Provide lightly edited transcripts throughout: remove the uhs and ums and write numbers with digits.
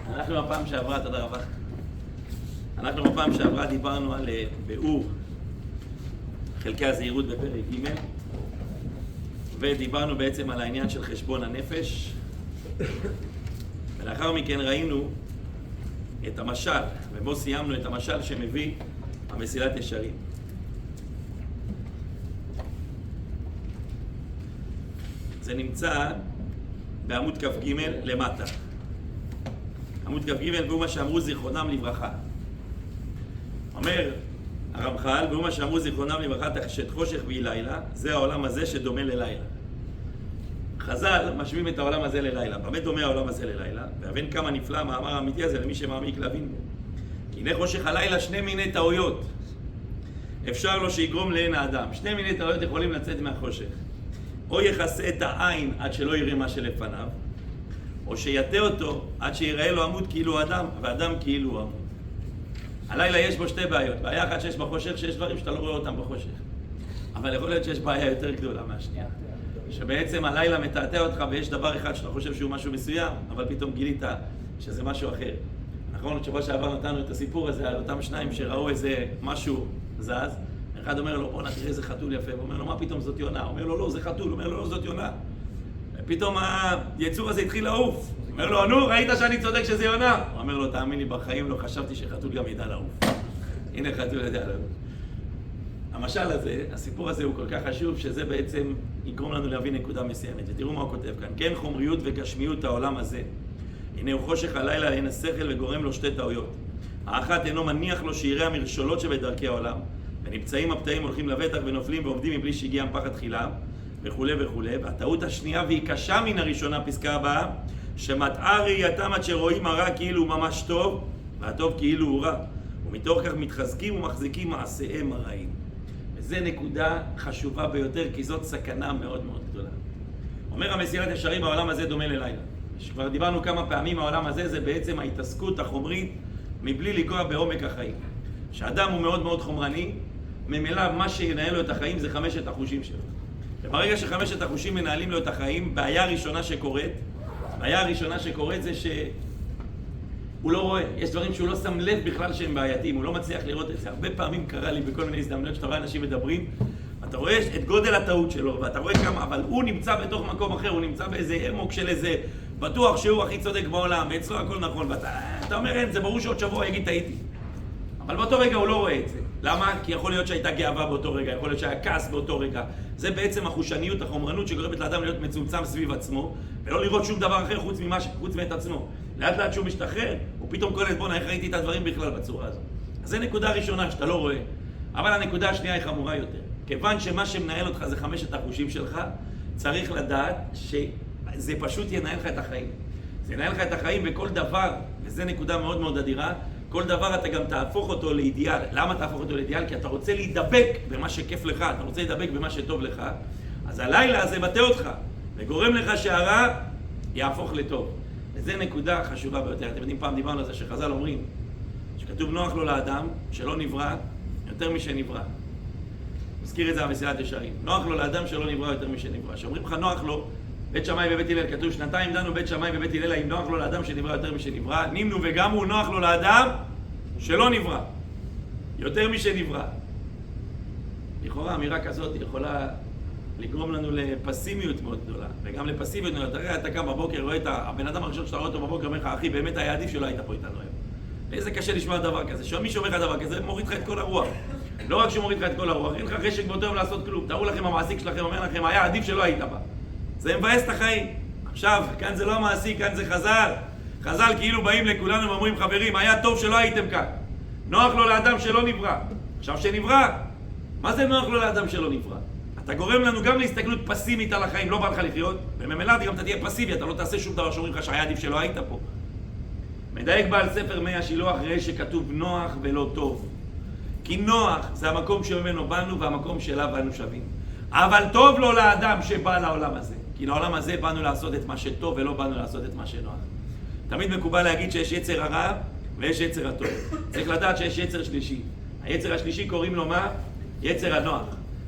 אנחנו בפעם שעברה, תודה רבה. אנחנו בפעם שעברה דיברנו על ביאור חלקי הזהירות בפרק ג' ודיברנו בעצם על העניין של חשבון הנפש, ולאחר מכן ראינו את המשל, ובו סיימנו את המשל שמביא המסילת ישרים. זה נמצא בעמוד כ"ג למטה. עמוד כ"ג, והוא מה שאמרו זיכרונם לברכה. אומר הרמח"ל, והוא מה שאמרו זיכרונם לברכה, תחשת חושך ויהי לילה, זה העולם הזה שדומה ללילה. חז"ל משווים את העולם הזה ללילה. באמת דומה העולם הזה ללילה, והבין כמה נפלא המאמר האמיתי הזה למי שמעמיק להבין בו. כי הנה חושך הלילה שני מיני טעויות אפשר לו שיגרום לעין האדם. שני מיני טעויות יכולים לצאת מהחושך. או יכסה את העין עד שלא יראה מה שלפניו, או שיתה אותו עד שיראה לו עמוד כאילו אדם, ואדם כאילו עמוד. הלילה יש בו שתי בעיות. בעיה אחת שיש בחושך, שיש דברים שאתה לא רואה אותם בחושך. אבל יכול להיות שיש בעיה יותר גדולה מהשנייה. שבעצם הלילה מתעתע אותך ויש דבר אחד שאתה חושב שהוא משהו מסוים, אבל פתאום גילית שזה משהו אחר. נכון, שבוע שעבר נתנו את הסיפור הזה על אותם שניים שראו איזה משהו זז. אחד אומר לו, בוא נתראה איזה חתול יפה. הוא אומר לו, מה פתאום זאת יונה? הוא אומר לו, לא, זה חתול. הוא אומר לו, לא, זאת יונה. ופתאום היצור הזה התחיל לעוף. הוא אומר לו, נו, ראית שאני צודק שזה יונה? הוא אומר לו, תאמין לי, בחיים לא חשבתי שחתול גם ידע לעוף. הנה חתול ידע לעוף. המשל הזה, הסיפור הזה הוא כל כך חשוב, שזה בעצם יגרום לנו להבין נקודה מסוימת. ותראו מה הוא כותב כאן. כן, חומריות וגשמיות העולם הזה. הנה הוא חושך הלילה, הנה השכל וגורם לו שתי טעויות. האחת אינו מניח לו שיראה המרשולות שבדרכי העולם, ונמצאים הפתאים הולכים לבטח ונופלים ועובדים מבלי שהגיע פחד תחילה, וכו' וכו'. והטעות השנייה והיא קשה מן הראשונה, פסקה הבאה, שמטעה ראייתם עד שרואים הרע כאילו הוא ממש טוב, והטוב כאילו הוא רע. ומתוך כך מתחזקים ומחזיקים מעשיהם הרעים. וזו נקודה חשובה ביותר, כי זאת סכנה מאוד מאוד גדולה. אומר המסילת ישרים, העולם הזה דומה ללילה. שכבר דיברנו כמה פעמים, העולם הזה זה בעצם ההתעסקות החומרית מבלי לגוע בעומק החיים. שאדם הוא מאוד מאוד חומרני, ממילא מה שינהל לו את החיים זה חמשת החושים שלו. וברגע שחמשת החושים מנהלים לו את החיים, בעיה הראשונה שקורית זה שהוא לא רואה. יש דברים שהוא לא שם לב בכלל שהם בעייתיים, הוא לא מצליח לראות את זה. הרבה פעמים קרה לי בכל מיני הזדמנויות שאתה רואה אנשים מדברים, אתה רואה את גודל הטעות שלו, ואתה רואה כמה, אבל הוא נמצא בתוך מקום אחר, הוא נמצא באיזה עמוק של איזה, בטוח שהוא הכי צודק בעולם, ואצלו הכל נכון, ואתה אומר, אין, זה ברור שעוד שבוע יגיד טעיתי. אבל באותו רגע הוא לא רואה את זה. למה? כי יכול להיות שהייתה גאווה באותו רגע, יכול להיות שהיה כעס באותו רגע. זה בעצם החושניות, החומרנות שגורמת לאדם להיות מצומצם סביב עצמו, ולא לראות שום דבר אחר חוץ מאת עצמו. לאט לאט שהוא משתחרר, הוא פתאום קולט, בוא איך ראיתי את הדברים בכלל בצורה הזו. אז זו נקודה ראשונה שאתה לא רואה. אבל הנקודה השנייה היא חמורה יותר. כיוון שמה שמנהל אותך זה חמשת החושים שלך, צריך לדעת שזה פשוט ינהל לך את החיים. זה ינהל לך את החיים בכל דבר, וזו נקודה מאוד מאוד אדירה. כל דבר אתה גם תהפוך אותו לאידיאל. למה תהפוך אותו לאידיאל? כי אתה רוצה להידבק במה שכיף לך, אתה רוצה להידבק במה שטוב לך. אז הלילה הזה מטה אותך, וגורם לך שהרע יהפוך לטוב. וזו נקודה חשובה ביותר. אתם יודעים, פעם דיברנו על זה שחז"ל אומרים, שכתוב נוח לו לאדם שלא נברא יותר משנברא. מזכיר את זה המסילת ישרים. נוח לו לאדם שלא נברא יותר משנברא. שאומרים לך נוח לו, בית שמאי ובית הלל, כתוב שנתיים דנו בית שמאי ובית הלל, האם נוח לו לאדם שנברא יותר משנברא, נמנו וגם הוא נוח לו לאדם שלא נברא יותר משנברא. לכאורה אמירה כזאת יכולה לגרום לנו לפסימיות מאוד גדולה, וגם לפסיביות מאוד. תראה, אתה קם בבוקר, רואה את הבן אדם הראשון שאתה רואה אותו בבוקר, אומר לך, אחי, באמת היה עדיף שלא היית פה איתנו היום. ואיזה קשה לשמוע דבר כזה, שמי שאומר לך דבר כזה, מוריד לך את כל הרוח. לא רק שהוא מוריד לך את כל הרוח, אין לך חשק באותו יום לעשות כלום. תראו לכם, המעסיק שלכם אומר לכם, היה עדיף שלא היית בה. זה מבאס את החיים. עכשיו, כאן זה לא המעסיק, כאן זה חז"ל. חז"ל כאילו באים לכולנו ואומרים, חברים, היה טוב שלא הייתם כאן. נוח לו לאדם שלא נברא. עכשיו שנברא, מה זה נוח לו לאדם שלא נברא? אתה גורם לנו גם להסתכלות פסימית על החיים, לא בא לך לחיות, וממילא גם אתה תהיה פסיבי, אתה לא תעשה שום דבר שאומרים לך שהיה עדיף שלא היית פה. מדייק בעל ספר מי השילוח ראה שכתוב נוח ולא טוב. כי נוח זה המקום שממנו באנו והמקום שאליו אנו שווים. אבל טוב לו לאדם שבא לעולם הזה. כי לעולם הזה באנו לעשות את מה שטוב ולא באנו לעשות את מה שנוח. תמיד מקובל להגיד שיש יצר הרע ויש יצר הטוב. צריך לדעת שיש יצר שלישי. היצר השלישי קוראים לו מה? יצר הנוח.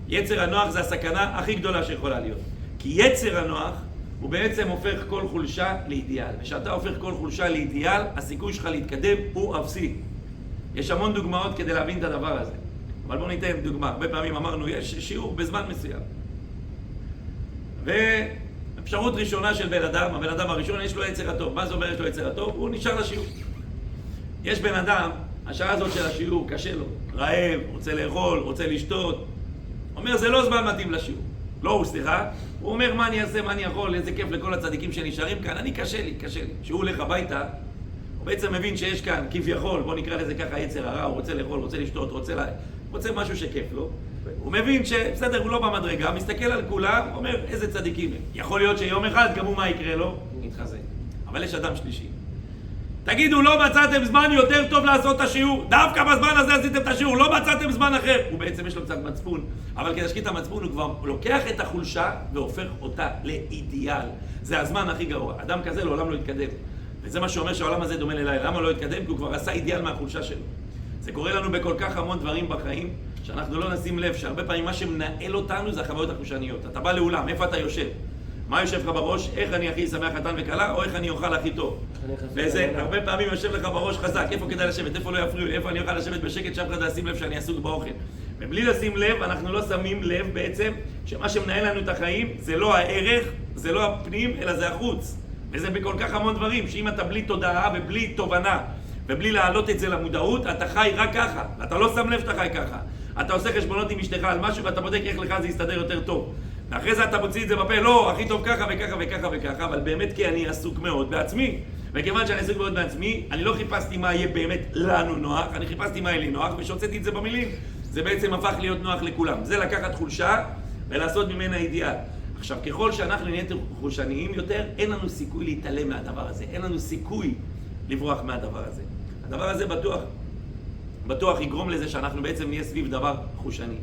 יצר הנוח זה הסכנה הכי גדולה שיכולה להיות. כי יצר הנוח הוא בעצם הופך כל חולשה לאידיאל. וכשאתה הופך כל חולשה לאידיאל, הסיכוי שלך להתקדם הוא אפסי. יש המון דוגמאות כדי להבין את הדבר הזה. אבל בואו ניתן דוגמה. הרבה פעמים אמרנו, יש שיעור בזמן מסוים. ואפשרות ראשונה של בן אדם, הבן אדם הראשון, יש לו יצר הטוב. מה זה אומר יש לו יצר הטוב? הוא נשאר לשיעור. יש בן אדם, השעה הזאת של השיעור, קשה לו. רעב, רוצה לאכול, רוצה לשתות. אומר, זה לא זמן מתאים לשיעור. לא, הוא סליחה. הוא אומר, מה אני אעשה, מה אני יכול, איזה כיף לכל הצדיקים שנשארים כאן. אני קשה לי. כשהוא הולך הביתה, הוא בעצם מבין שיש כאן, כביכול, בוא נקרא לזה ככה יצר הרע, הוא רוצה לאכול, רוצה לשתות, רוצה משהו שכיף לו. הוא מבין שבסדר, הוא לא במדרגה, מסתכל על כולם, אומר, איזה צדיקים הם. יכול להיות שיום אחד, גם הוא מה יקרה לו? יתחזק. אבל יש אדם שלישי. תגידו, לא מצאתם זמן יותר טוב לעשות את השיעור? דווקא בזמן הזה עשיתם את השיעור, לא מצאתם זמן אחר. הוא בעצם יש לו קצת מצפון, אבל כדי להשקיע את המצפון הוא כבר לוקח את החולשה והופך אותה לאידיאל. זה הזמן הכי גרוע. אדם כזה לעולם לא יתקדם. וזה מה שאומר שהעולם הזה דומה ללילה. למה לא יתקדם? כי הוא כבר עשה אידיאל מהחולשה שלו. זה קורה לנו בכל כך המון דברים בחיים, שאנחנו לא נשים לב שהרבה פעמים מה שמנהל אותנו זה החוויות החושניות. אתה בא לאולם, איפה אתה יושב? מה יושב לך בראש? איך אני הכי שמח חתן וכלה, או איך אני אוכל הכי טוב? וזה הרבה פעמים יושב לך בראש חזק, איפה כדאי לשבת, איפה לא יפריעו, איפה אני אוכל לשבת בשקט, שאף אחד לא ישים לב שאני עסוק באוכל. ובלי לשים לב, אנחנו לא שמים לב בעצם שמה שמנהל לנו את החיים זה לא הערך, זה לא הפנים, אלא זה החוץ. וזה בכל כך המון דברים, שאם אתה בלי תודעה ובלי תובנה ובלי להעלות את זה למודעות, אתה חי רק ככה. אתה לא שם לב שאתה חי ככה. אתה עושה חשבונות עם אשתך על משהו ואתה בודק איך לך זה יסתדר יותר טוב. ואחרי זה אתה מוציא את זה בפה, לא, הכי טוב ככה וככה וככה וככה, אבל באמת כי אני עסוק מאוד בעצמי. וכיוון שאני עסוק מאוד בעצמי, אני לא חיפשתי מה יהיה באמת לנו נוח, אני חיפשתי מה יהיה לי נוח, ושהוצאתי את זה במילים. זה בעצם הפך להיות נוח לכולם. זה לקחת חולשה ולעשות ממנה אידיאל. עכשיו, ככל שאנחנו נהיה חושניים יותר, אין לנו סיכוי להתעלם מהדבר הזה. אין לנו סיכוי לברוח מהדבר הזה. הדבר הזה בטוח יגרום לזה שאנחנו בעצם נהיה סביב דבר חושני.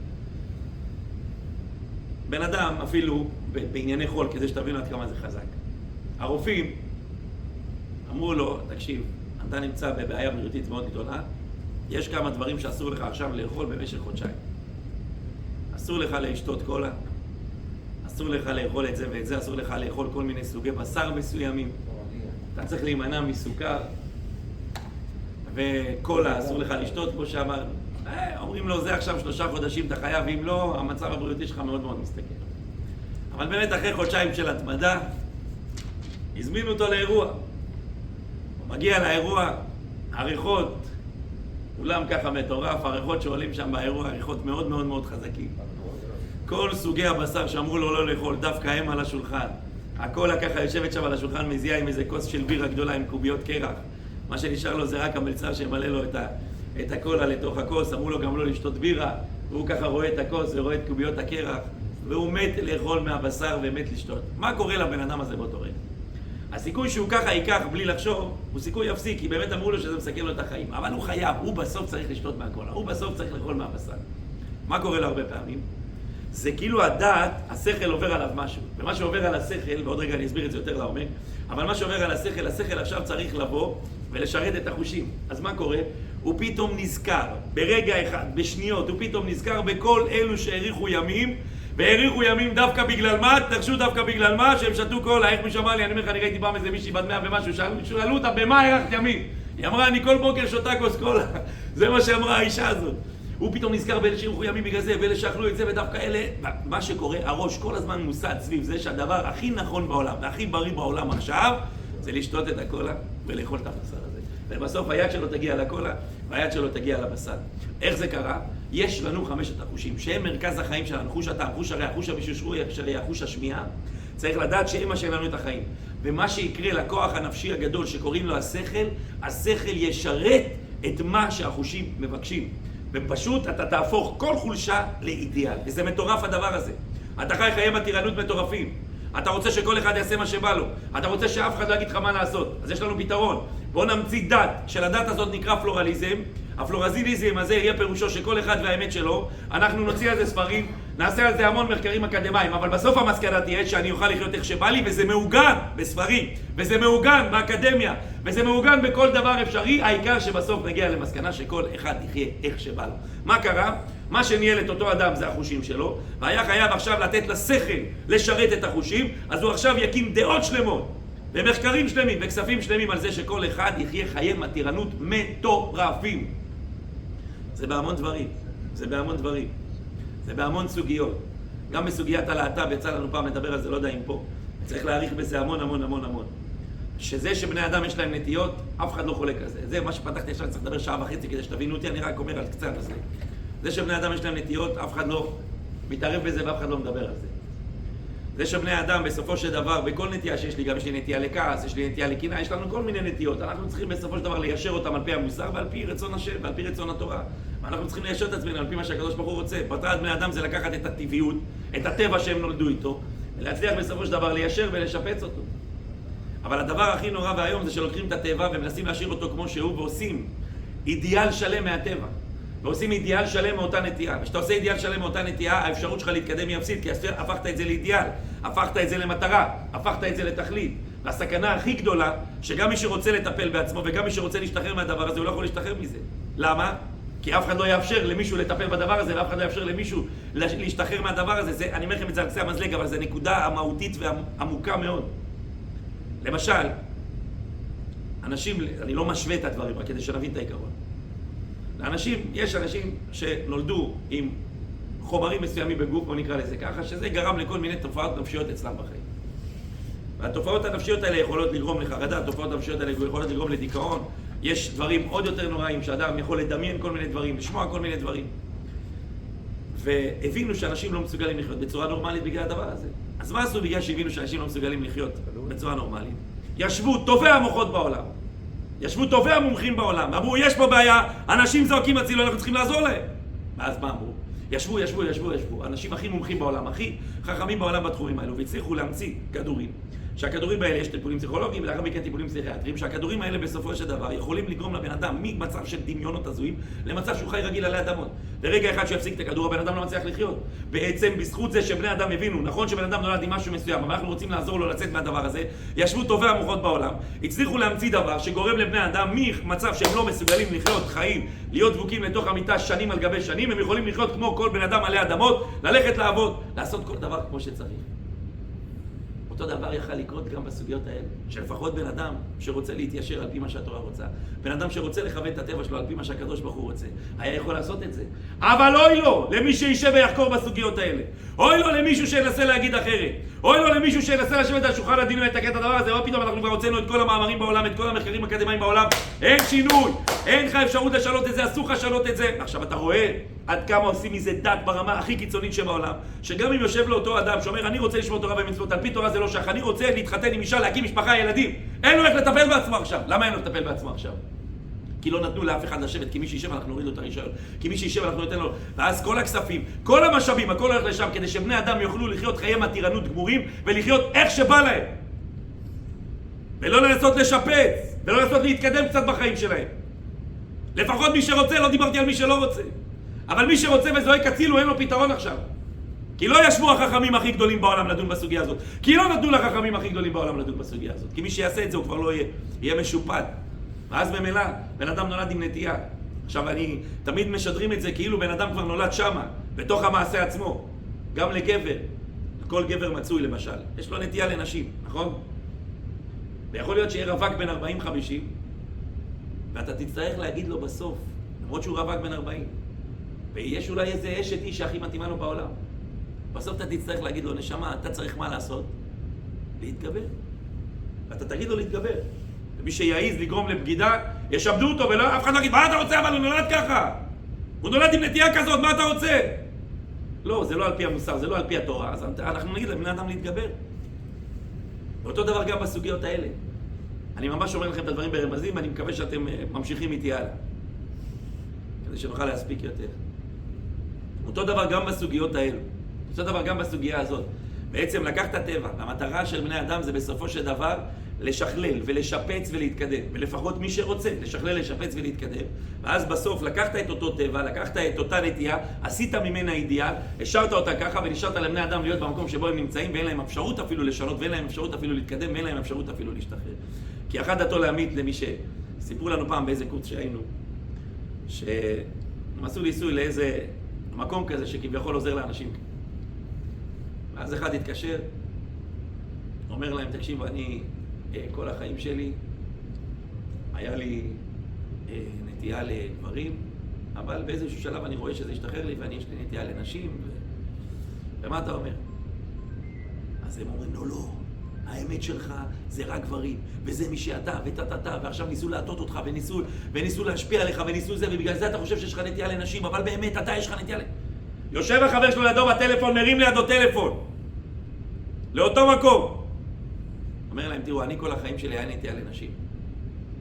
בן אדם, אפילו בענייני חול, כדי שתבינו עד כמה זה חזק. הרופאים אמרו לו, תקשיב, אתה נמצא בבעיה בריאותית מאוד גדולה, יש כמה דברים שאסור לך עכשיו לאכול במשך חודשיים. אסור לך לשתות קולה, אסור לך לאכול את זה ואת זה, אסור לך לאכול כל מיני סוגי בשר מסוימים. אתה צריך להימנע מסוכר, וקולה אסור לך לשתות, כמו שאמר. אומרים לו, זה עכשיו 3 חודשים אתה חייב, ואם לא, המצב הבריאותי שלך מאוד מאוד מסתכל. אבל באמת אחרי חודשיים של התמדה, הזמינו אותו לאירוע. הוא מגיע לאירוע, עריכות, אולם ככה מטורף, עריכות שעולים שם באירוע, עריכות מאוד מאוד מאוד חזקים. כל סוגי הבשר שאמרו לו לא לאכול, דווקא הם על השולחן. הקולה ככה יושבת שם על השולחן, מזיעה עם איזה כוס של בירה גדולה עם קוביות קרח. מה שנשאר לו זה רק המלצר שמלא לו את הקולה לתוך הכוס, אמרו לו גם לא לשתות בירה, והוא ככה רואה את הכוס ורואה את קוביות הקרח, והוא מת לאכול מהבשר ומת לשתות. מה קורה לבן אדם הזה באותו רגע? הסיכוי שהוא ככה ייקח בלי לחשוב, הוא סיכוי אפסי, כי באמת אמרו לו שזה מסכן לו את החיים. אבל הוא חייב, הוא בסוף צריך לשתות מהקולה, הוא בסוף צריך לאכול מהבשר. מה קורה לו הרבה פעמים? זה כאילו הדעת, השכל עובר עליו משהו. ומה שעובר על השכל, ועוד רגע אני אסביר את זה יותר לעומק, אבל מה שעובר על השכל, השכל עכשיו צריך לבוא ולשרת את החושים. אז מה קורה? הוא פתאום נזכר, ברגע אחד, בשניות, הוא פתאום נזכר בכל אלו שהאריכו ימים, והאריכו ימים דווקא בגלל מה? תרשו דווקא בגלל מה? שהם שתו קולה. איך מישהו אמר לי, אני אומר לך, אני ראיתי פעם איזה מישהי בת 100 ומשהו, שאלו אותה, במה הארכת ימים? היא אמרה, אני כל בוקר שותה כוס קולה. זה מה שאמרה האישה הזאת. הוא פתאום נזכר באלה שהאריכו ימים בגלל זה, ואלה שאכלו את זה, ודווקא אלה, מה שקורה, הראש כל הזמן מוסד סביב זה שהדבר הכי נכון בעולם, והכי בריא בעולם עכשיו, זה לשתות את הקולה ולאכול את הבשר הזה. ובסוף היד שלו תגיע לקולה, והיד שלו תגיע לבשר. איך זה קרה? יש לנו 5 החושים, שהם מרכז החיים שלנו, חוש הטעם, חוש הריח, חוש הראייה, חוש השמיעה. צריך לדעת שהם מה שלנו את החיים. ומה שיקרה לכוח הנפשי הגדול שקוראים לו השכל, השכל ישרת את מה שהחושים מבקשים. ופשוט אתה תהפוך כל חולשה לאידיאל. וזה מטורף הדבר הזה. אתה חי חיי מתירנות מטורפים. אתה רוצה שכל אחד יעשה מה שבא לו. אתה רוצה שאף אחד לא יגיד לך מה לעשות. אז יש לנו פתרון. בואו נמציא דת, שלדת הזאת נקרא פלורליזם. הפלורליזם הזה יהיה פירושו שכל אחד והאמת שלו. אנחנו נוציא על זה ספרים, נעשה על זה המון מחקרים אקדמיים, אבל בסוף המסקנה תהיה שאני אוכל לחיות איך שבא לי, וזה מעוגן בספרים, וזה מעוגן באקדמיה, וזה מעוגן בכל דבר אפשרי. העיקר שבסוף נגיע למסקנה שכל אחד יחיה איך שבא לו. מה קרה? מה שניהל את אותו אדם זה החושים שלו, והיה חייב עכשיו לתת לשכל לשרת את החושים, אז הוא עכשיו יקים דעות שלמות, ומחקרים שלמים, וכספים שלמים על זה שכל אחד יחיה חיי מתירנות מטורפים. זה בהמון דברים, זה בהמון דברים, זה בהמון סוגיות. גם בסוגיית הלהט"ב, יצא לנו פעם לדבר על זה, לא יודע אם פה. צריך להעריך בזה המון המון המון המון. שזה שבני אדם יש להם נטיות, אף אחד לא חולק על זה. זה מה שפתחתי עכשיו, צריך לדבר שעה וחצי כדי שתבינו אותי, אני רק אומר על קצת על זה. זה שבני אדם יש להם נטיות, אף אחד לא מתערב בזה ואף אחד לא מדבר על זה. זה שבני אדם בסופו של דבר, בכל נטייה שיש לי, גם יש לי נטייה לכעס, יש לי נטייה לקנאה, יש לנו כל מיני נטיות. אנחנו צריכים בסופו של דבר ליישר אותם על פי המוסר ועל פי רצון השם ועל פי רצון התורה. ואנחנו צריכים ליישר את עצמנו על פי מה שהקדוש ברוך הוא רוצה. מטרת בני אדם זה לקחת את הטבעיות, את הטבע שהם נולדו איתו, ולהצליח בסופו של דבר ליישר ולשפץ אותו. אבל הדבר הכי נורא והיום זה שלוקחים את הטבע ומנסים להשאיר אותו כמו שהוא ועושים אידיאל שלם מהטבע. ועושים אידיאל שלם מאותה נטייה. וכשאתה עושה אידיאל שלם מאותה נטייה, האפשרות שלך להתקדם היא אפסית, כי הפכת את זה לאידיאל, הפכת את זה למטרה, הפכת את זה לתכלית. והסכנה הכי גדולה, שגם מי שרוצה לטפל בעצמו וגם מי שרוצה להשתחרר מהדבר הזה, הוא לא יכול להשתחרר מזה. למה? כי אף אחד לא יאפשר למישהו לטפל בדבר הזה, ואף אחד לא יאפשר למישהו להשתחרר מהדבר הזה. אני אומר לכם את זה על קצה המזלג, אבל זו נקודה המהותית ועמוקה מאוד. למשל, אנשים, אני לא משווה את הדברים, רק כדי שנבין את העיקרון. יש אנשים שנולדו עם חומרים מסוימים בגוף, בוא נקרא לזה ככה, שזה גרם לכל מיני תופעות נפשיות אצלם בחיים. והתופעות הנפשיות האלה יכולות לגרום לחרדה, התופעות הנפשיות האלה יכולות לגרום לדיכאון. יש דברים עוד יותר נוראים שאדם יכול לדמיין כל מיני דברים, לשמוע כל מיני דברים. והבינו שאנשים לא מסוגלים לחיות בצורה נורמלית בגלל הדבר הזה. אז מה עשו בגלל שהבינו שאנשים לא מסוגלים לחיות בצורה נורמלית? ישבו טובי המוחות בעולם. ישבו טובי המומחים בעולם, אמרו, יש פה בעיה, אנשים זועקים הצילו, אנחנו צריכים לעזור להם. ואז מה אמרו? ישבו, אנשים הכי מומחים בעולם, הכי חכמים בעולם בתחומים האלו, והצליחו להמציא כדורים. שהכדורים האלה יש טיפולים פסיכולוגיים, ולאחר מכן טיפולים פסיכיאטריים, שהכדורים האלה בסופו של דבר יכולים לגרום לבן אדם ממצב של דמיונות הזויים, למצב שהוא חי רגיל עלי אדמות. לרגע אחד שהוא יפסיק את הכדור, הבן אדם לא מצליח לחיות. בעצם בזכות זה שבני אדם הבינו, נכון שבן אדם נולד עם משהו מסוים, אבל אנחנו רוצים לעזור לו לצאת מהדבר הזה, ישבו טובי המוחות בעולם, הצליחו להמציא דבר שגורם לבני אדם ממצב שהם לא מסוגלים לחיות חיים, להיות דבוקים לתוך המיטה שנים על גבי שנים, הם יכולים לחיות כמו כל בן אדם עלי אדמות, ללכת לעבוד, לעשות כל דבר כמו שצריך. אותו דבר יכל לקרות גם בסוגיות האלה, שלפחות בן אדם שרוצה להתיישר על פי מה שהתורה רוצה, בן אדם שרוצה לכוון את הטבע שלו על פי מה שהקדוש ברוך הוא רוצה, היה יכול לעשות את זה. אבל אוי לו למי שישב ויחקור בסוגיות האלה. אוי לו למישהו שינסה להגיד אחרת. אוי לו למישהו שינסה לשבת על שולחן הדין ולתקן את הדבר הזה. או פתאום אנחנו כבר הוצאנו את כל המאמרים בעולם, את כל המחקרים האקדמיים בעולם. אין שינוי, אין לך אפשרות לשנות את זה, אסור לך לשנות את זה. עכשיו אתה רואה עד כמה עושים מזה דת ברמה הכי קיצונית שבעולם, שגם אם יושב לאותו אדם שאומר אני רוצה לשמור תורה ומצוות, על פי תורה זה לא שייך, אני רוצה להתחתן עם אישה, להקים משפחה, ילדים, אין לו איך לטפל בעצמו עכשיו. למה אין לו לטפל בעצמו עכשיו? כי לא נתנו לאף אחד לשבת, כי מי שישב אנחנו נוריד לו את הרישיון, כי מי שישב אנחנו ניתן לו, ואז כל הכספים, כל המשאבים, הכל הולך לשם כדי שבני אדם יוכלו לחיות חיי מתירנות גמורים ולחיות איך שבא להם, ולא לנסות לשפץ, ולא לנסות להתקדם קצת בחיים שלהם. לפחות מי שרוצה, לא דיברתי על מי שלא רוצה, אבל מי שרוצה וזועק הצילו, אין לו פתרון עכשיו. כי לא ישבו החכמים הכי גדולים בעולם לדון בסוגיה הזאת, כי לא נתנו לחכמים הכי גדולים בעולם לדון בסוגיה הזאת, כי מי שיעשה את זה הוא כבר לא יהיה משופט. ואז במילא, בן אדם נולד עם נטייה. עכשיו אני תמיד משדרים את זה כאילו בן אדם כבר נולד שמה, בתוך המעשה עצמו. גם לגבר, כל גבר מצוי למשל, יש לו נטייה לנשים, נכון? ויכול להיות שיהיה רווק בין 40-50, ואתה תצטרך להגיד לו בסוף, למרות שהוא רווק בין 40, ויש אולי איזה אשת איש שהכי מתאימה לו בעולם. בסוף אתה תצטרך להגיד לו, נשמה, אתה צריך מה לעשות? להתגבר. ואתה תגיד לו להתגבר. ומי שיעיז לגרום לבגידה, ישבדו אותו, ואף אחד לא יגיד, מה אתה רוצה? אבל הוא נולד ככה. הוא נולד עם נטייה כזאת, מה אתה רוצה? לא, זה לא על פי המוסר, זה לא על פי התורה. אז אנחנו נגיד לבני אדם להתגבר. ואותו דבר גם בסוגיות האלה. אני ממש אומר לכם את הדברים ברמזים, ואני מקווה שאתם ממשיכים איתי הלאה. כדי שנוכל להספיק יותר. אותו דבר גם בסוגיות האלה. אותו דבר גם בסוגיה הזאת. בעצם לקחת הטבע, והמטרה של בני אדם זה בסופו של דבר לשכלל ולשפץ ולהתקדם. ולפחות מי שרוצה לשכלל, לשפץ ולהתקדם. ואז בסוף לקחת את אותו טבע, לקחת את אותה נטייה, עשית ממנה אידיאל, השארת אותה ככה ונשארת לבני אדם להיות במקום שבו הם נמצאים, ואין להם אפשרות אפילו לשנות, ואין להם אפשרות אפילו להתקדם, ואין להם אפשרות אפילו להשתחרר. כי אחד דתו להעמיד למי שסיפרו לנו פעם באיזה קורס שהיינו, שהם עשו ניסוי לאיזה מקום כזה שכביכול עוזר לאנשים. ואז אחד התקשר, אומר להם, תקשיבו, אני כל החיים שלי, היה לי נטייה לגברים, אבל באיזשהו שלב אני רואה שזה השתחרר לי, ואני יש לי נטייה לנשים, ומה אתה אומר? אז הם אומרים, לא, האמת שלך זה רק גברים, וזה מי שאתה, וטטטה, ועכשיו ניסו להטות אותך, וניסו להשפיע עליך, וניסו זה, ובגלל זה אתה חושב שיש לך נטייה לנשים, אבל באמת אתה יש לך נטייה יושב החבר שלו לידו בטלפון, מרים לידו טלפון, לאותו מקום. אומר להם, תראו, אני כל החיים שלי היה נטייה לנשים.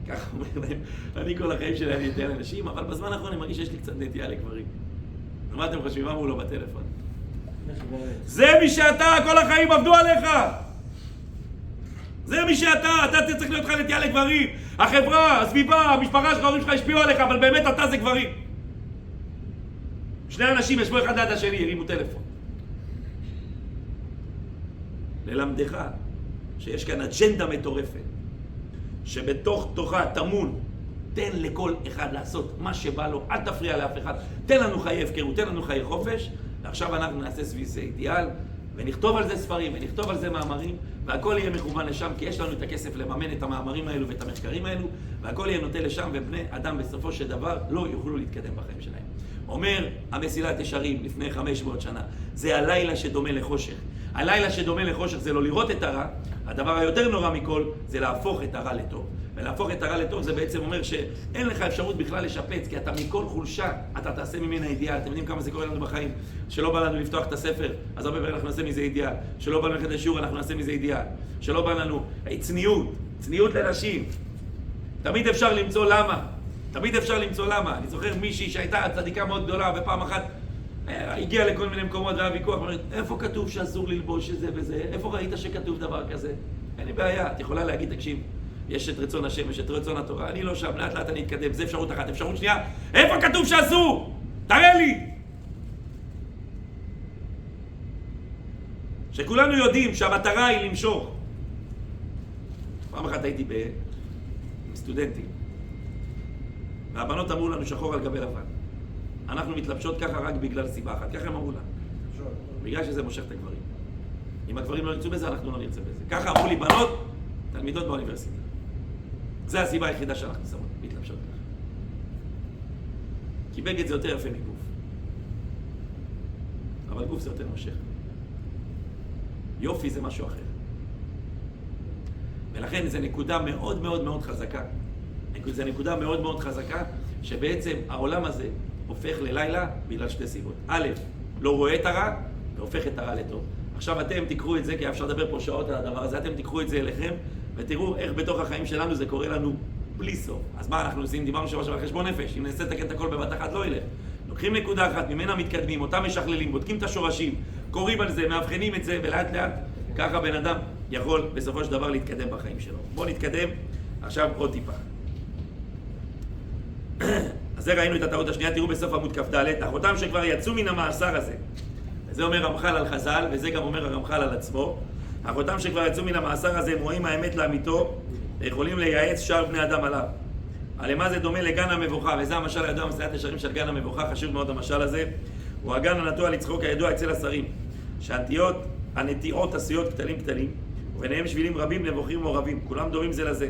ככה אומר להם, אני כל החיים שלי היה נטייה לנשים, אבל בזמן האחרון אני מרגיש שיש לי קצת נטייה לגברים. ומה אתם חושבים? מה אמרו לו בטלפון? זה מי שאתה, כל החיים עבדו עליך. זה מי שאתה צריך להיות לך נטייה לגברים. החברה, הסביבה, המשפחה שלך, ההורים שלך השפיעו עליך, אבל באמת אתה זה גברים. שני אנשים ישבו אחד ליד השני, הרימו טלפון. ללמדך שיש כאן אג'נדה מטורפת, שבתוך תוכה טמון, תן לכל אחד לעשות מה שבא לו, אל תפריע לאף אחד, תן לנו חיי הפקרות, תן לנו חיי חופש, ועכשיו אנחנו נעשה סביב זה אידיאל, ונכתוב על זה ספרים, ונכתוב על זה מאמרים, והכל יהיה מכוון לשם, כי יש לנו את הכסף לממן את המאמרים האלו ואת המחקרים האלו, והכל יהיה נוטה לשם, ובני אדם בסופו של דבר לא יוכלו להתקדם בחיים שלהם. אומר המסילת ישרים לפני 500 שנה, זה הלילה שדומה לחושך. הלילה שדומה לחושך זה לא לראות את הרע, הדבר היותר נורא מכל זה להפוך את הרע לטוב. ולהפוך את הרע לטוב זה בעצם אומר שאין לך אפשרות בכלל לשפץ, כי אתה מכל חולשה, אתה תעשה ממנה אידיאל. אתם יודעים כמה זה קורה לנו בחיים? שלא בא לנו לפתוח את הספר, אז הרבה פעמים אנחנו נעשה מזה אידיאל. שלא בא לנו ללכת לשיעור, אנחנו נעשה מזה אידיאל. שלא בא לנו צניעות לנשים. תמיד אפשר למצוא למה. תמיד אפשר למצוא למה. אני זוכר מישהי שהייתה צדיקה מאוד גדולה, ופעם אחת הגיעה לכל מיני מקומות והיה ויכוח, אומרת, איפה כתוב שאסור ללבוש את זה וזה? איפה ראית שכתוב דבר כזה? אין לי בעיה, את יכולה להגיד, תקשיב, יש את רצון השם, יש את רצון התורה, אני לא שם, לאט לאט אני אתקדם, זה אפשרות אחת. אפשרות שנייה, איפה כתוב שאסור? תראה לי! שכולנו יודעים שהמטרה היא למשוך. פעם אחת הייתי עם סטודנטים, והבנות אמרו לנו שחור על גבי לבן. אנחנו מתלבשות ככה רק בגלל סיבה אחת, ככה הם אמרו לנו. בגלל שזה מושך את הגברים. אם הגברים לא ירצו בזה, אנחנו לא נרצה בזה. ככה אמרו לי בנות, תלמידות באוניברסיטה. זה הסיבה היחידה שאנחנו שמות, מתלבשות ככה. כי בגד זה יותר יפה מגוף. אבל גוף זה יותר מושך. יופי זה משהו אחר. ולכן זו נקודה מאוד מאוד מאוד חזקה. זו נקודה מאוד מאוד חזקה, שבעצם העולם הזה הופך ללילה בגלל שתי סיבות. א', לא רואה את הרע, והופך את הרע לטוב. עכשיו אתם תיקחו את זה, כי אפשר לדבר פה שעות על הדבר הזה, אתם תיקחו את זה אליכם, ותראו איך בתוך החיים שלנו זה קורה לנו בלי סוף. אז מה אנחנו עושים? דיברנו שבוע על חשבון נפש. אם ננסה לתקן את הכל בבת אחת, לא ילך. לוקחים נקודה אחת, ממנה מתקדמים, אותה משכללים, בודקים את השורשים, קוראים על זה, מאבחנים את זה, ולאט לאט ככה בן אדם יכול בסופו של דבר להתקדם בחיים שלו. בואו נתקדם עכשיו עוד טיפה. אז זה ראינו את הטעות השנייה, תראו בסוף עמוד כ"ד, אחותם שכבר יצאו מן המאסר הזה. וזה אומר רמח"ל על חז"ל, וזה גם אומר הרמח"ל על עצמו. אחותם שכבר יצאו מן המאסר הזה, הם רואים האמת לאמיתו, ויכולים לייעץ שאר בני אדם עליו. על מה זה דומה לגן המבוכה, וזה המשל הידוע מסילת ישרים של גן המבוכה, חשוב מאוד המשל הזה. הוא הגן הנטוע לצחוק הידוע אצל השרים, שהנטיעות עשויות קטנים, וביניהם שבילים רבים נבוכים ומעורבים, כולם דומים זה לזה.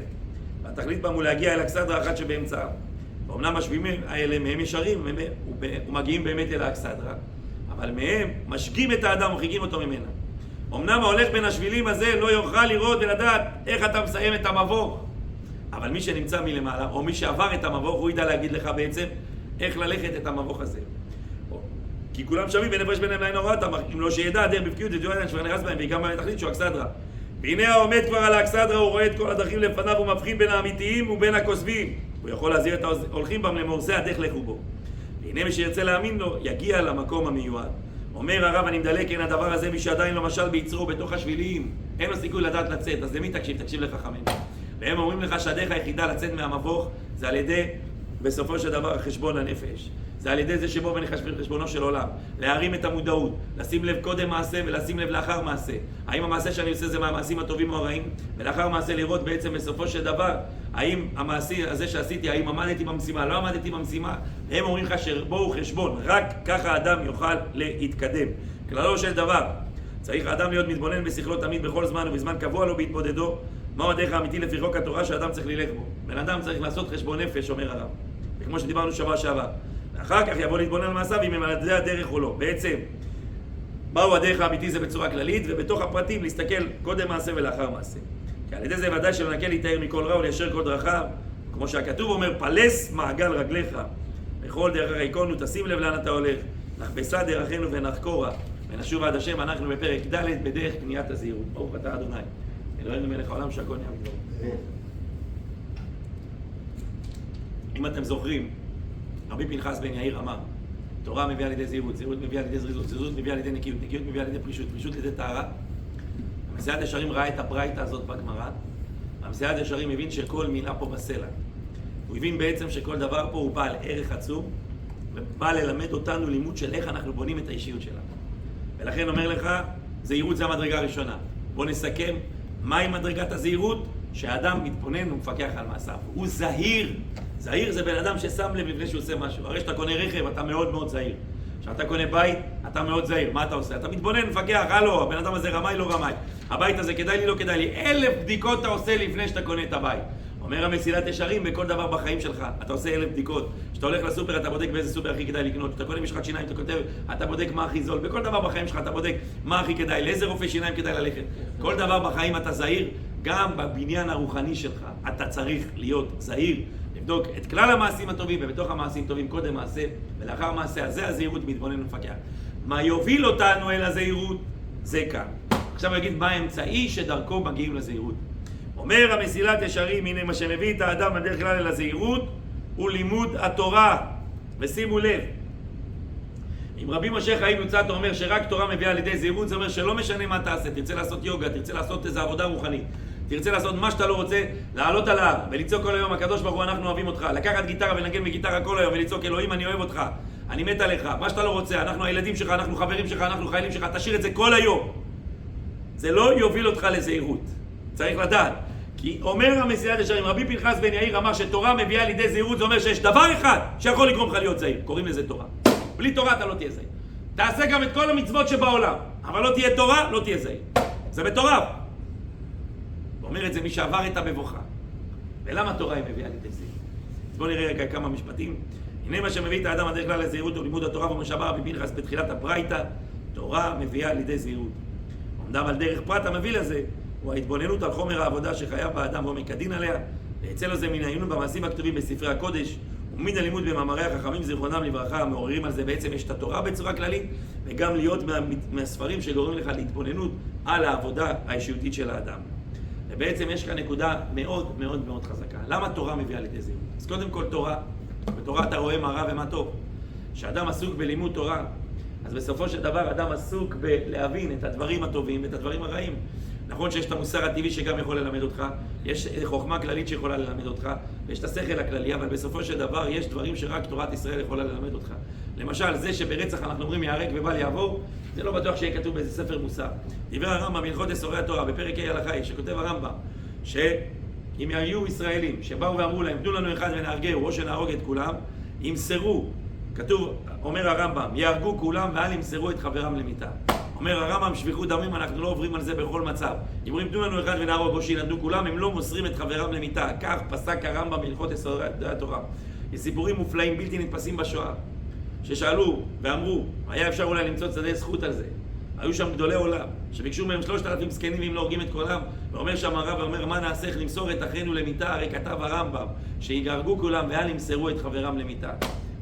והתכלית בהם הוא להגיע אל האכסדרה אחת שבאמצעה. ואומנם השבילים האלה מהם ישרים ומגיעים באמת אל האכסדרה, אבל מהם משגים את האדם ומחריגים אותו ממנה. אמנם ההולך בין השבילים הזה לא יוכל לראות ולדעת איך אתה מסיים את המבוך, אבל מי שנמצא מלמעלה, או מי שעבר את המבוך, הוא ידע להגיד לך בעצם איך ללכת את המבוך הזה. כי כולם שווים ונפרש ביניהם לעין הוראת, אם לא שידע, דרך בבקיאות ודואי עניין שבר נרס בהם, וגם בהם תחליט שהוא אכסדרה. והנה העומד כבר על האכסדרה, הוא רואה את כל הדרכים לפניו, הוא מבחין בין האמיתיים ובין הכוסבים. הוא יכול להזהיר את ההולכים בם למורסי הדרך לכו בו. והנה מי שירצה להאמין לו, יגיע למקום המיועד. אומר הרב, אני מדלק, אין הדבר הזה, מי שעדיין לא משל ביצרו בתוך השבילים, אין לו סיכוי לדעת לצאת. אז למי תקשיב? תקשיב לחכמים. והם אומרים לך שהדרך היחידה לצאת מהמבוך זה על ידי בסופו של דבר חשבון הנפש. זה על ידי זה שבו ונחש בחשבונו של עולם. להרים את המודעות, לשים לב קודם מעשה ולשים לב לאחר מעשה. האם המעשה שאני עושה זה מהמעשים הטובים או הרעים? ולאחר מעשה לראות בעצם בסופו של דבר, האם המעשי הזה שעשיתי, האם עמדתי במשימה, לא עמדתי במשימה. הם אומרים לך שבואו חשבון, רק ככה האדם יוכל להתקדם. כללו של דבר, צריך האדם להיות מתבונן בשכלו תמיד בכל זמן ובזמן קבוע לו בהתבודדו. מהו הדרך האמיתי לפי חוק התורה שהאדם צריך ללך בו? בן אדם צריך לעשות חשבון נפש, אומר הרב. וכמו שדיברנו שבוע שעבר. ואחר כך יבוא להתבונן על מעשיו אם הם על זה הדרך או לא. בעצם, מהו הדרך האמיתי זה בצורה כללית, ובתוך הפרטים להסתכל קודם מעשה ולאחר מעשה. כי על ידי זה ודאי שלנקה להתאר מכל רע וליישר כל דרכיו. כמו שהכתוב אומר, פלס מעגל רגליך. בכל דרך הריקונו, תשים לב לאן אתה הולך. נחפשה דרכנו ונחקורה. ונשוב עד השם, אנחנו בפרק ד' בדרך קניית הזהירות. ברוך אתה ה' אלוהינו מלך העולם שהכל נהיה בדברו. אם אתם זוכרים, רבי פנחס בן יאיר אמר, תורה מביאה על ידי זהירות, זהירות מביאה על ידי זריזות, זריזות מביאה על ידי נקיות, נקיות מביאה על ידי פרישות, פרישות על ידי טהרה. המסייעת ישרים ראה את הברייתא הזאת בגמרא, והמסייעת ישרים הבין שכל מילה פה בסלע. הוא הבין בעצם שכל דבר פה הוא בעל ערך עצום, ובא ללמד אותנו לימוד של איך אנחנו בונים את האישיות שלנו. ולכן אומר לך, זהירות זה המדרגה הראשונה. בוא נסכם, מהי מדרגת הזהירות? שהאדם מתבונן ומפקח על מעשיו. הוא זהיר. זהיר זה בן אדם ששם לב לפני שהוא עושה משהו. הרי שאתה קונה רכב, אתה מאוד מאוד זהיר. כשאתה קונה בית, אתה מאוד זהיר. מה אתה עושה? אתה מתבונן, מפקח, הלו, הבן אדם הזה רמאי, לא רמאי. הבית הזה כדאי לי, לא כדאי לי. 1000 בדיקות אתה עושה לפני שאתה קונה את הבית. אומר המסילת ישרים, בכל דבר בחיים שלך, אתה עושה 1000 בדיקות. כשאתה הולך לסופר, אתה בודק באיזה סופר הכי כדאי לקנות. כשאתה קונה משחת שיניים, אתה כותב, אתה בודק מה הכי זול. בכל דבר בחיים שלך אתה בודק מה הכי כדאי, לאיזה רופא שיניים כדאי ללכת. כל דבר בחיים אתה זהיר, גם בבניין הרוחני שלך. אתה צריך להיות זהיר, לבדוק את כלל המעשים הטובים, ובתוך המעשים טובים קודם מעשה, ולאחר מעשה הזה הזהירות מתבונן ומפקח. מה יוביל אותנו אל הזהירות? זה כאן. עכשיו אני אגיד מה האמצעי שדרכו מגיעים לזהירות. אומר המסילת ישרים, הנה מה שמביא את האדם בדרך כלל אל הזהירות הוא לימוד התורה. ושימו לב, אם רבי משה חיים לוצאטו אומר שרק תורה מביאה על ידי זהירות, זה אומר שלא משנה מה תעשה, תרצה לעשות יוגה, תרצה לעשות איזו עבודה רוחנית, תרצה לעשות מה שאתה לא רוצה, לעלות על ההר ולצעוק כל היום, הקדוש ברוך הוא אנחנו אוהבים אותך, לקחת גיטרה ולנגן בגיטרה כל היום ולצעוק אלוהים אני אוהב אותך, אני מת עליך, מה שאתה לא רוצה, אנחנו הילדים שלך, אנחנו חברים שלך, אנחנו חיילים שלך, תשאיר את זה כל היום. זה לא יוביל אותך לזהירות, צריך לדעת. כי אומר המסילת ישרים, רבי פנחס בן יאיר אמר שתורה מביאה על ידי זהירות, זה אומר שיש דבר אחד שיכול לגרום לך להיות זהיר, קוראים לזה תורה. בלי תורה אתה לא תהיה זהיר. תעשה גם את כל המצוות שבעולם, אבל לא תהיה תורה, לא תהיה זהיר. זה מטורף. אומר את זה מי שעבר את המבוכה. ולמה תורה היא מביאה על ידי זהירות? אז בואו נראה רגע כמה משפטים. הנה מה שמביא את האדם הדרך כלל לזהירות הוא לימוד התורה, ואומר שאמר רבי פנחס בתחילת הברייתא, תורה מביאה על ידי זהירות. אמנם על דרך פרט המביא לזה, הוא ההתבוננות על חומר העבודה שחייב באדם ועומק הדין עליה, ואצל זה מן העיון במעשים הכתובים בספרי הקודש, ומן הלימוד במאמרי החכמים זיכרונם לברכה, המעוררים על זה בעצם יש את התורה בצורה כללית, וגם להיות מהספרים שגורמים לך להתבוננות על העבודה האישיותית של האדם. ובעצם יש כאן נקודה מאוד מאוד מאוד חזקה. למה תורה מביאה לידי זהירות? אז קודם כל תורה, בתורה אתה רואה מה רע ומה טוב. כשאדם עסוק בלימוד תורה, אז בסופו של דבר אדם עסוק בלהבין את הדברים הטובים ואת הדברים הרעים. נכון שיש את המוסר הטבעי שגם יכול ללמד אותך, יש חוכמה כללית שיכולה ללמד אותך, ויש את השכל הכללי, אבל בסופו של דבר יש דברים שרק תורת ישראל יכולה ללמד אותך. למשל, זה שברצח אנחנו אומרים יהרג ובל יעבור, זה לא בטוח שיהיה כתוב באיזה ספר מוסר. דיבר הרמב"ם בהלכות איסורי התורה, בפרק ה' הלכה, שכותב הרמב"ם, שאם היו ישראלים שבאו ואמרו להם, תנו לנו אחד ונהרגהו, או שנהרוג את כולם, ימסרו, כתוב, אומר הרמב"ם, יהרגו כולם ואל ימסרו את חברם למיתה. אומר הרמב"ם, שפיכות דמים, אנחנו לא עוברים על זה בכל מצב. אם אומרים, תנו לנו אחד ונהרוג או שינדו כולם, הם לא מוסרים את חברם למיתה. כך פסק הרמב"ם בהלכות איסורי התורה. יש סיפורים מופלאים בלתי נתפסים בשואה, ששאלו ואמרו, היה אפשר אולי למצוא צדי זכות על זה. היו שם גדולי עולם, שביקשו מהם 3,000 זקנים ואם לא הורגים את כולם, ואומר שם הרב, ואומר, מה נעשה איך נמסור את אחינו למיתה? הרי כתב הרמב"ם, שיגרגו כולם ואל ימסרו את חברם למיתה.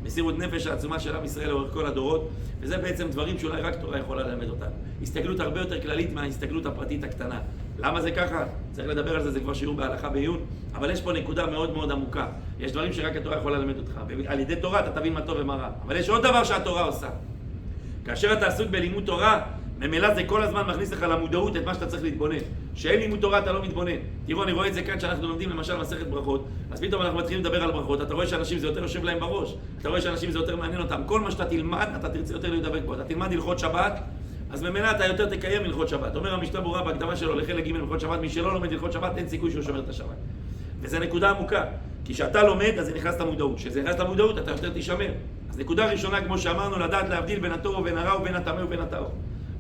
מסירות נפש העצומה של עם ישראל לאורך כל הדורות, וזה בעצם דברים שאולי רק תורה יכולה ללמד אותנו. הסתכלות הרבה יותר כללית מההסתכלות הפרטית הקטנה. למה זה ככה? צריך לדבר על זה, זה כבר שיעור בהלכה בעיון, אבל יש פה נקודה מאוד מאוד עמוקה. יש דברים שרק התורה יכולה ללמד אותך, ועל ידי תורה אתה תבין מה טוב ומה רע. אבל יש עוד דבר שהתורה עושה. כאשר אתה עסוק בלימוד תורה, ממילא זה כל הזמן מכניס לך למודעות את מה שאתה צריך להתבונן. שאין לימוד תורה אתה לא מתבונן. תראו, אני רואה את זה כאן שאנחנו לומדים למשל מסכת ברכות, אז פתאום אנחנו מתחילים לדבר על ברכות, אתה רואה שאנשים זה יותר יושב להם בראש, אתה רואה שאנשים זה יותר מעניין אותם. כל מה שאתה תלמד, אתה תרצה יותר להידבק בו. אתה תלמד הלכות שבת, אז ממילא אתה יותר תקיים הלכות שבת. אומר המשנה ברורה בהקדמה שלו לחלק ג' הלכות שבת, מי שלא לומד הלכות שבת אין סיכוי שהוא שומר את השבת. וזו נקודה עמוקה, כי כשאתה לומד אז זה נכנס למודעות. כשזה נכנס למודעות אתה יותר תשמר. אז נקודה ראשונה, כמו שאמרנו, לדעת להבדיל בין הטוב ובין הרע ובין הטמא ובין הטהור.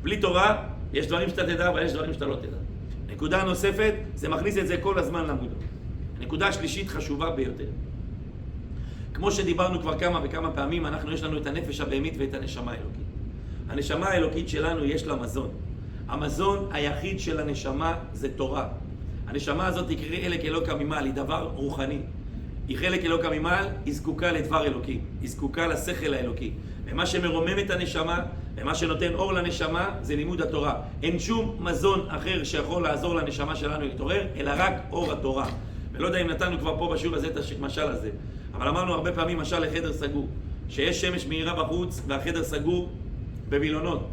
בלי תורה יש דברים שאתה תדע, אבל יש דברים שאתה לא תדע. נקודה נוספת, זה מכניס את זה כל הזמן למודעות. נקודה שלישית חשובה ביותר. כמו שדיברנו כבר כמה וכמה פעמים, יש לנו את הנפש הבהמית ואת הנשמה האלוקית. הנשמה האלוקית שלנו יש לה מזון. המזון היחיד של הנשמה זה תורה. הנשמה הזאת היא חלק אלוקא ממעל, היא דבר רוחני. היא חלק אלוקא ממעל, היא זקוקה לדבר אלוקי. היא זקוקה לשכל האלוקי. ומה שמרומם את הנשמה, ומה שנותן אור לנשמה, זה לימוד התורה. אין שום מזון אחר שיכול לעזור לנשמה שלנו להתעורר, אלא רק אור התורה. ולא יודע אם נתנו כבר פה בשיעור הזה את המשל הזה. אבל אמרנו הרבה פעמים משל לחדר סגור. שיש שמש מהירה בחוץ והחדר סגור בווילונות.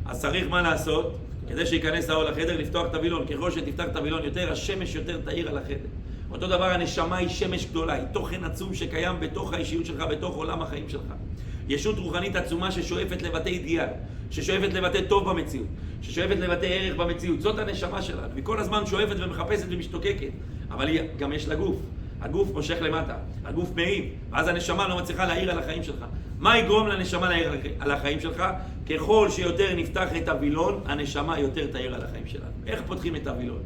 אז צריך מה לעשות? כדי שיכנס האור לחדר, לפתוח את הווילון. ככל שתפתח את הווילון יותר, השמש יותר תאיר על החדר. אותו דבר, הנשמה היא שמש גדולה, היא תוכן עצום שקיים בתוך האישיות שלך, בתוך עולם החיים שלך. ישות רוחנית עצומה ששואפת לבטא אידיאל, ששואפת לבטא טוב במציאות, ששואפת לבטא ערך במציאות. זאת הנשמה שלנו, והיא כל הזמן שואפת ומחפשת ומשתוקקת, אבל גם יש לה גוף. הגוף מושך למטה, הגוף מעיב, ואז הנשמה לא מצליחה להעיר על החיים שלך. מה יגרום לנשמה להעיר על החיים שלך? ככל שיותר נפתח את הווילון, הנשמה יותר תעיר על החיים שלנו. איך פותחים את הווילון?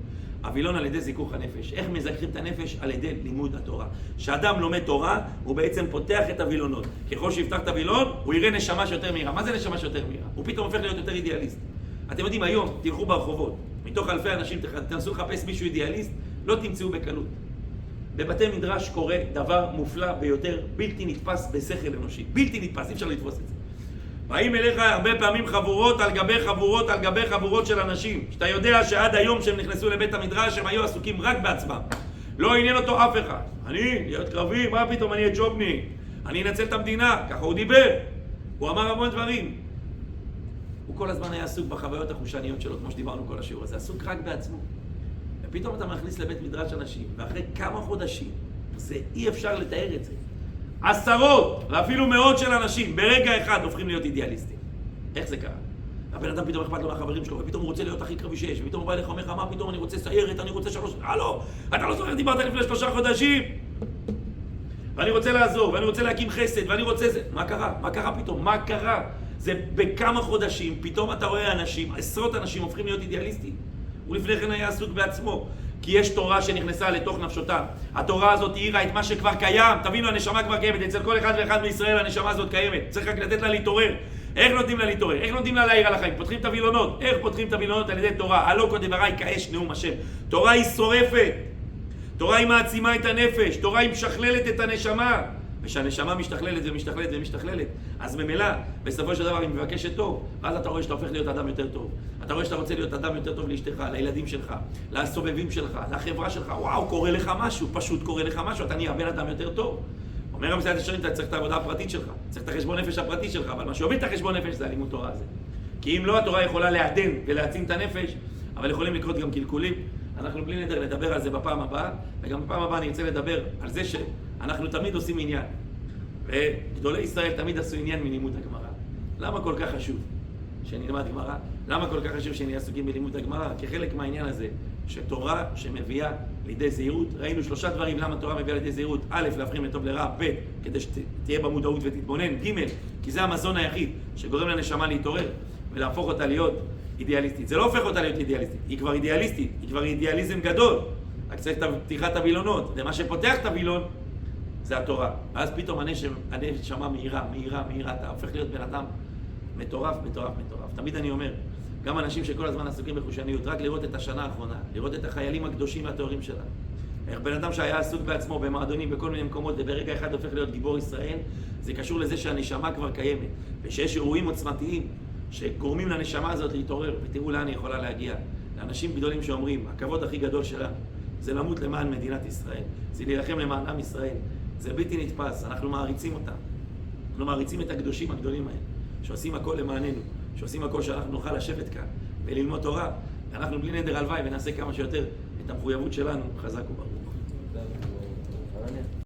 הווילון על ידי זיכוך הנפש. איך מזכחים את הנפש? על ידי לימוד התורה. כשאדם לומד תורה, הוא בעצם פותח את הווילונות. ככל שיפתח את הווילון, הוא יראה נשמה שיותר מהירה. מה זה נשמה שיותר מהירה? הוא פתאום הופך להיות יותר אידיאליסט. אתם יודעים, היום תלכו ברחובות, מתוך אלפי אנשים תנסו לחפש מישהו אידיאליסט, לא תמצאו בקלות. בבתי מדרש קורה דבר מופלא ביותר, בלתי נתפס בשכל אנושי. בלתי נתפס, אי אפשר לתפוס את זה. באים אליך הרבה פעמים חבורות על גבי חבורות על גבי חבורות של אנשים, שאתה יודע שעד היום שהם נכנסו לבית המדרש הם היו עסוקים רק בעצמם. לא עניין אותו אף אחד. אני, להיות קרבי, מה פתאום, אני ג'ובני, אני אנצל את המדינה, ככה הוא דיבר. הוא אמר המון דברים. הוא כל הזמן היה עסוק בחוויות החושניות שלו, כמו שדיברנו כל השיעור הזה, עסוק רק בעצמו. ופתאום אתה מכניס לבית מדרש אנשים, ואחרי כמה חודשים, זה אי אפשר לתאר את זה. עשרות ואפילו מאות של אנשים ברגע אחד הופכים להיות אידיאליסטים. איך זה קרה? הבן אדם פתאום אכפת לו מהחברים שלו, ופתאום הוא רוצה להיות הכי קרבי שיש, ופתאום הוא בא אליך ואומר לך, מה פתאום אני רוצה סיירת, אני רוצה 3... הלו, אתה לא זוכר, דיברת לפני 3 חודשים? ואני רוצה לעזור, ואני רוצה להקים חסד, ואני רוצה זה... מה קרה? מה קרה פתאום? מה קרה? זה בכמה חודשים, פתאום אתה רואה אנשים, עשרות אנשים הופכים להיות אידיאליסטים. הוא לפני כן היה עסוק בעצמו. כי יש תורה שנכנסה לתוך נפשותם. התורה הזאת העירה את מה שכבר קיים. תבינו, הנשמה כבר קיימת. אצל כל אחד ואחד מישראל הנשמה הזאת קיימת. צריך רק לתת לה להתעורר. איך נותנים לה להתעורר? איך נותנים לה להעיר על החיים? פותחים את הווילונות. איך פותחים את הווילונות? על ידי תורה. הלא כדבריי כאש נאום השם. תורה היא שורפת. תורה היא מעצימה את הנפש. תורה היא משכללת את הנשמה. ושהנשמה משתכללת ומשתכללת ומשתכללת, אז ממילא, בסופו של דבר היא מבקשת טוב, ואז אתה רואה שאתה הופך להיות אדם יותר טוב. אתה רואה שאתה רוצה להיות אדם יותר טוב לאשתך, לילדים שלך, לסובבים שלך, לחברה שלך. וואו, קורה לך משהו, פשוט קורה לך משהו, אתה נהיה בן אדם יותר טוב. אומר המסעד השרים, אתה צריך את העבודה הפרטית שלך, צריך את החשבון נפש הפרטי שלך, אבל מה שהוביל את החשבון נפש זה הלימוד תורה הזה. כי אם לא, התורה יכולה לעדן ולהעצים את הנפש, אבל יכולים לקרות גם קלקולים. אנחנו בלי נדר לדבר על זה בפעם הבאה, וגם בפעם הבאה אני רוצה לדבר על זה שאנחנו תמיד עושים עניין. וגדולי ישראל תמיד עשו עניין מלימוד הגמרא. למה כל כך חשוב שנלמד גמרא? למה כל כך חשוב שנהיה עסוקים בלימוד הגמרא? כחלק מהעניין הזה, שתורה שמביאה לידי זהירות, ראינו 3 דברים למה תורה מביאה לידי זהירות. א', להבחין מטוב לרע, ב', כדי שתהיה במודעות ותתבונן, ג', כי זה המזון היחיד שגורם לנשמה להתעורר ולהפוך אותה להיות אידיאליסטית. זה לא הופך אותה להיות אידיאליסטית, היא כבר אידיאליסטית, היא כבר אידיאליזם גדול. רק צריך את פתיחת הווילונות, ומה שפותח את הווילון זה התורה. ואז פתאום הנשמה מהירה, אתה הופך להיות בן אדם מטורף. תמיד אני אומר, גם אנשים שכל הזמן עסוקים בחושניות, רק לראות את השנה האחרונה, לראות את החיילים הקדושים והטהורים שלנו. איך בן אדם שהיה עסוק בעצמו במועדונים בכל מיני מקומות, וברגע אחד הופך להיות גיבור ישראל, זה קשור לזה שהנשמה כבר קיימת, ושיש אירועים עוצמתיים שגורמים לנשמה הזאת להתעורר, ותראו לאן היא יכולה להגיע. לאנשים גדולים שאומרים, הכבוד הכי גדול שלנו זה למות למען מדינת ישראל, זה להילחם למען עם ישראל. זה בלתי נתפס, אנחנו מעריצים אותם. אנחנו מעריצים את הקדושים הגדולים האלה, שעושים הכל למעננו. שעושים הכל שאנחנו נוכל לשבת כאן וללמוד תורה, ואנחנו בלי נדר הלוואי ונעשה כמה שיותר את המחויבות שלנו, חזק וברוך.